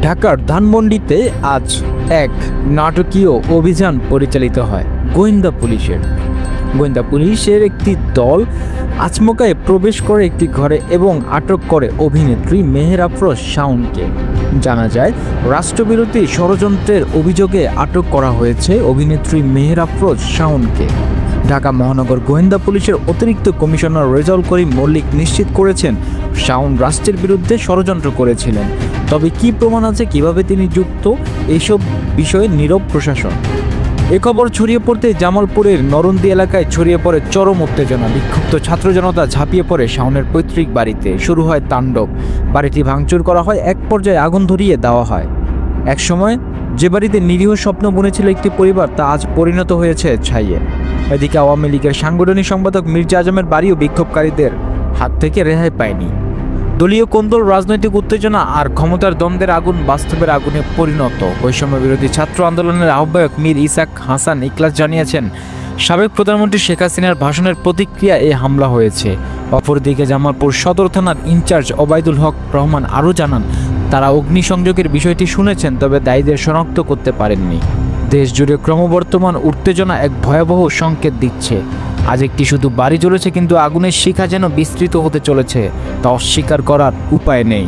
ঢাকার ধানমন্ডিতে আজ এক নাটকীয় অভিযান পরিচালিত হয় গোয়েন্দা পুলিশের একটি দল আচমকায় প্রবেশ করে একটি ঘরে এবং আটক করে অভিনেত্রী মেহের আফরোজ শাওনকে। জানা যায়, রাষ্ট্রবিরোধী ষড়যন্ত্রের অভিযোগে আটক করা হয়েছে অভিনেত্রী মেহের আফরোজ শাওনকে। ঢাকা মহানগর গোয়েন্দা পুলিশের অতিরিক্ত কমিশনার রেজাউল করিম মল্লিক নিশ্চিত করেছেন, শাওন রাষ্ট্রের বিরুদ্ধে ষড়যন্ত্র করেছিলেন। তবে কি প্রমাণ আছে, কিভাবে তিনি যুক্ত, এইসব বিষয়ে নীরব প্রশাসন। এ খবর ছড়িয়ে পড়তে জামালপুরের নরন্দি এলাকায় ছড়িয়ে পড়ে চরম উত্তেজনা। বিক্ষুব্ধ ছাত্র জনতা ঝাঁপিয়ে পড়ে শাওনের পৈতৃক বাড়িতে। শুরু হয় তাণ্ডব। বাড়িটি ভাঙচুর করা হয়, এক পর্যায়ে আগুন ধরিয়ে দেওয়া হয়। একসময় যে বাড়িতে নিরীহ স্বপ্ন বুনেছিল একটি পরিবার, তা আজ পরিণত হয়েছে ছাইয়ে। এদিকে আওয়ামী লীগের সাংগঠনিক সম্পাদক মির্জা আজমের বাড়িও বিক্ষোভকারীদের হাত থেকে রেহাই পায়নি। দলীয় কোন্দল, রাজনৈতিক উত্তেজনা আর ক্ষমতার দ্বন্দ্বের আগুন বাস্তবের আগুনে পরিণত। বৈষম্য বিরোধী ছাত্র আন্দোলনের আহ্বায়ক মীর ইসাক হাসান ইকলাস জানিয়েছেন, সাবেক প্রধানমন্ত্রী শেখ হাসিনার ভাষণের প্রতিক্রিয়া এ হামলা হয়েছে। অপরদিকে জামালপুর সদর থানার ইনচার্জ ওবায়দুল হক রহমান আরও জানান, তারা অগ্নিসংযোগের বিষয়টি শুনেছেন, তবে দায়ীদের শনাক্ত করতে পারেননি। দেশ জুড়ে ক্রমবর্ধমান উত্তেজনা এক ভয়াবহ সংকেত দিচ্ছে। আজ একটি শুধু বাড়ি জ্বলেছে, কিন্তু আগুনের শিখা যেন বিস্তৃত হতে চলেছে, তা অস্বীকার করার উপায় নেই।